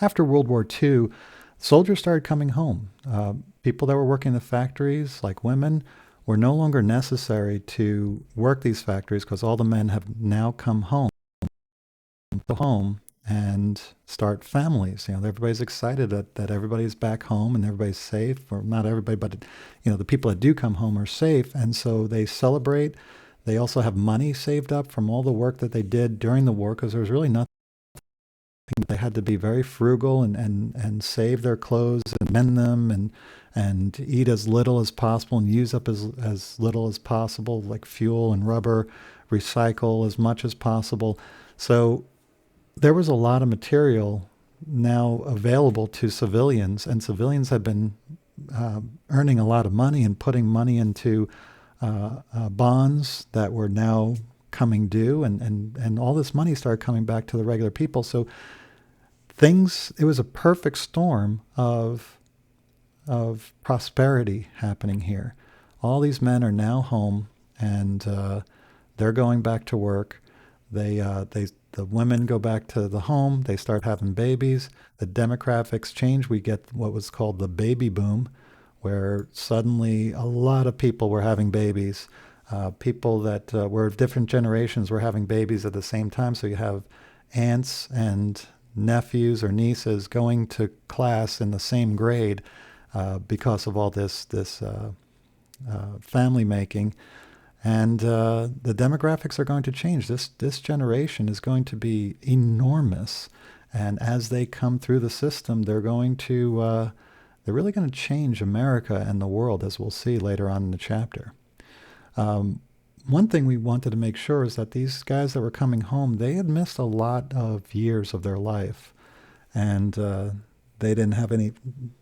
After World War II, soldiers started coming home. People that were working in the factories, like women, were no longer necessary to work these factories because all the men have now come home and start families. Everybody's excited that everybody's back home and everybody's safe, or not everybody, but the people that do come home are safe, and so they celebrate. They also have money saved up from all the work that they did during the war because there was really nothing. They had to be very frugal and save their clothes and mend them and eat as little as possible and use up as little as possible, like fuel and rubber, recycle as much as possible. So there was a lot of material now available to civilians, and civilians had been earning a lot of money and putting money into bonds that were now coming due, and all this money started coming back to the regular people. So it was a perfect storm of prosperity happening here. All these men are now home, and they're going back to work. The women go back to the home. They start having babies. The demographics change. We get what was called the baby boom, where suddenly a lot of people were having babies. People that were of different generations were having babies at the same time. So you have aunts and nephews or nieces going to class in the same grade because of all this family making. And the demographics are going to change. This generation is going to be enormous, and as they come through the system, they're really going to change America and the world, as we'll see later on in the chapter. Um, One thing we wanted to make sure is that these guys that were coming home, they had missed a lot of years of their life, and they didn't have any.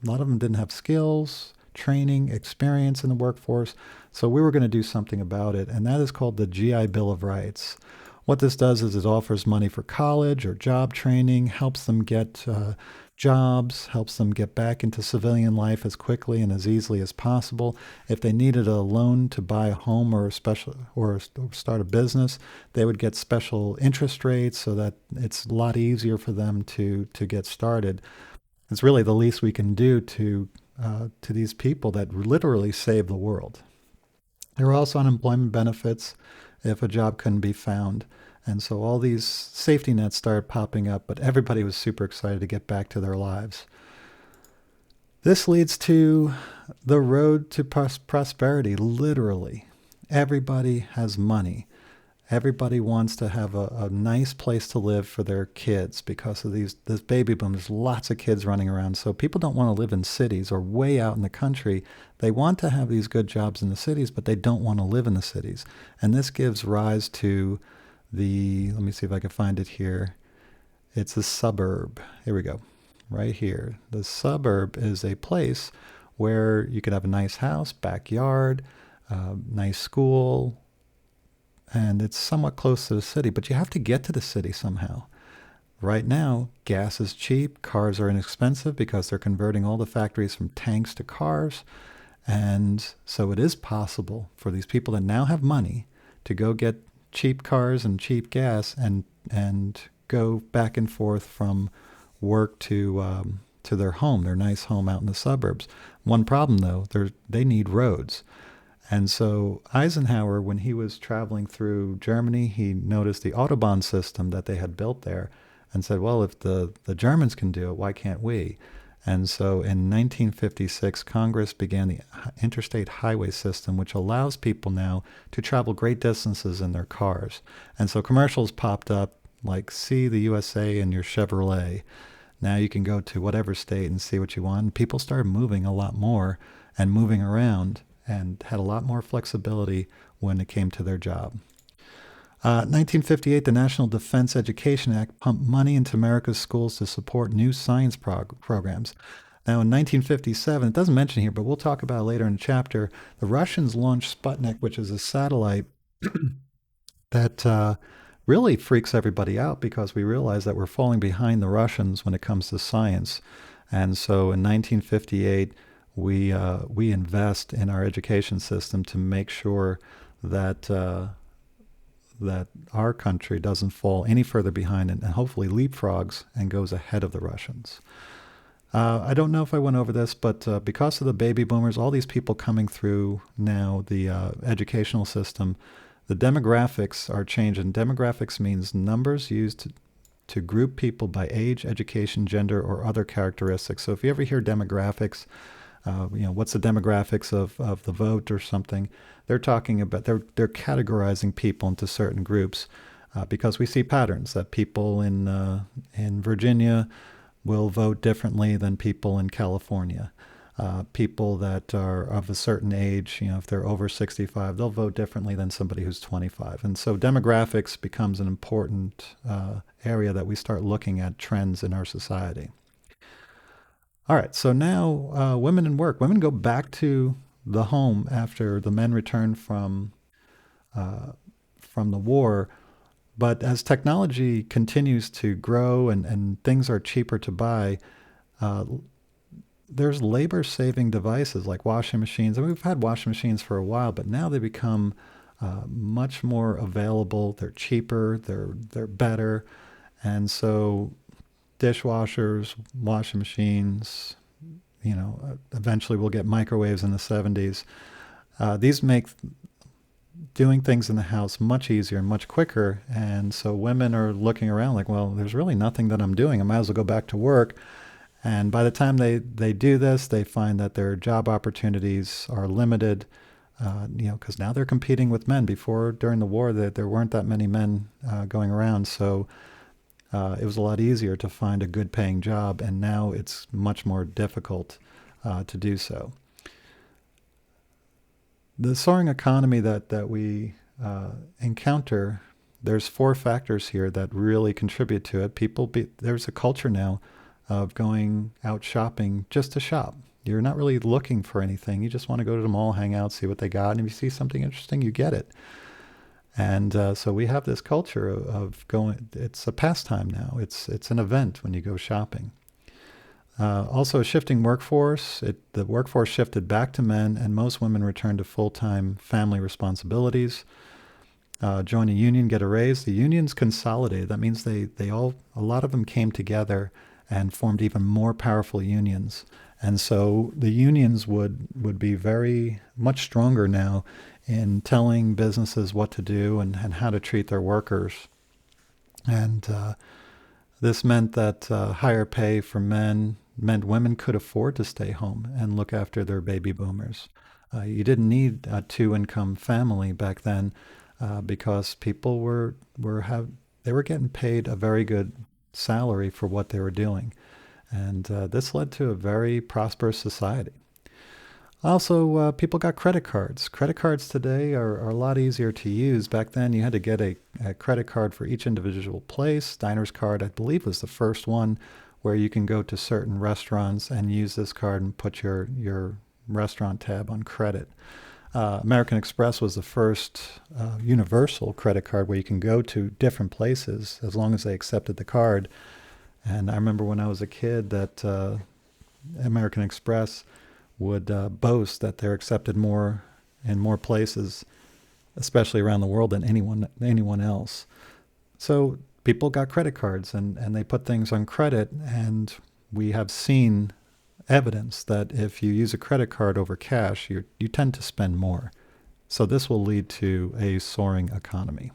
A lot of them didn't have skills, training, experience in the workforce. So we were going to do something about it, and that is called the GI Bill of Rights. What this does is it offers money for college or job training, helps them get jobs, helps them get back into civilian life as quickly and as easily as possible. If they needed a loan to buy a home or start a business, they would get special interest rates so that it's a lot easier for them to get started. It's really the least we can do to these people that literally save the world. There are also unemployment benefits if a job couldn't be found. And so all these safety nets started popping up, but everybody was super excited to get back to their lives. This leads to the road to prosperity, literally. Everybody has money. Everybody wants to have a nice place to live for their kids because of this baby boom. There's lots of kids running around. So people don't want to live in cities or way out in the country. They want to have these good jobs in the cities, but they don't want to live in the cities. And this gives rise to let me see if I can find it here. It's a suburb. Here we go. Right here. The suburb is a place where you could have a nice house, backyard, nice school, and it's somewhat close to the city, but you have to get to the city somehow. Right now, gas is cheap, cars are inexpensive because they're converting all the factories from tanks to cars. And so it is possible for these people that now have money to go get cheap cars and cheap gas and go back and forth from work to their home, their nice home out in the suburbs. One problem though, they need roads. And so Eisenhower, when he was traveling through Germany, he noticed the Autobahn system that they had built there and said, well, if the Germans can do it, why can't we? And so in 1956, Congress began the interstate highway system, which allows people now to travel great distances in their cars. And so commercials popped up like, see the USA in your Chevrolet. Now you can go to whatever state and see what you want. And people started moving a lot more and moving around and had a lot more flexibility when it came to their job. 1958, the National Defense Education Act pumped money into America's schools to support new science programs. Now, in 1957, it doesn't mention here, but we'll talk about it later in the chapter, the Russians launched Sputnik, which is a satellite that really freaks everybody out because we realize that we're falling behind the Russians when it comes to science. And so in 1958, we invest in our education system to make sure that that our country doesn't fall any further behind and hopefully leapfrogs and goes ahead of the Russians. I don't know if I went over this, but because of the baby boomers, all these people coming through now, the educational system, the demographics are changing. Demographics means numbers used to group people by age, education, gender, or other characteristics. So if you ever hear demographics, what's the demographics of the vote or something, they're talking about, they're categorizing people into certain groups because we see patterns that people in Virginia will vote differently than people in California. People that are of a certain age, if they're over 65, they'll vote differently than somebody who's 25. And so demographics becomes an important area that we start looking at trends in our society. All right, so now women in work. Women go back to the home after the men return from the war. But as technology continues to grow and things are cheaper to buy, there's labor-saving devices like washing machines. And we've had washing machines for a while, but now they become much more available. They're cheaper. They're better, and so dishwashers, washing machines. Eventually we'll get microwaves in the 70s. These make doing things in the house much easier and much quicker. And so women are looking around like, well, there's really nothing that I'm doing. I might as well go back to work. And by the time they do this, they find that their job opportunities are limited, because now they're competing with men. Before, during the war, there weren't that many men going around. So it was a lot easier to find a good paying job. And now it's much more difficult to do so. The soaring economy that we encounter, there's 4 factors here that really contribute to it. There's a culture now of going out shopping just to shop. You're not really looking for anything. You just want to go to the mall, hang out, see what they got. And if you see something interesting, you get it. And so we have this culture of going, it's a pastime now. It's an event when you go shopping. Also, a shifting workforce. The workforce shifted back to men, and most women returned to full-time family responsibilities. Join a union, get a raise. The unions consolidated. That means a lot of them came together and formed even more powerful unions. And so the unions would be very much stronger now in telling businesses what to do and how to treat their workers. And this meant that higher pay for men meant women could afford to stay home and look after their baby boomers. You didn't need a 2-income family back then because people were getting paid a very good salary for what they were doing. And this led to a very prosperous society. Also, people got credit cards. Credit cards today are a lot easier to use. Back then, you had to get a credit card for each individual place. Diner's card, I believe, was the first one where you can go to certain restaurants and use this card and put your restaurant tab on credit. American Express was the first universal credit card where you can go to different places as long as they accepted the card. And I remember when I was a kid that American Express would boast that they're accepted more in more places, especially around the world, than anyone else. So people got credit cards and they put things on credit, and we have seen evidence that if you use a credit card over cash, you tend to spend more. So this will lead to a soaring economy.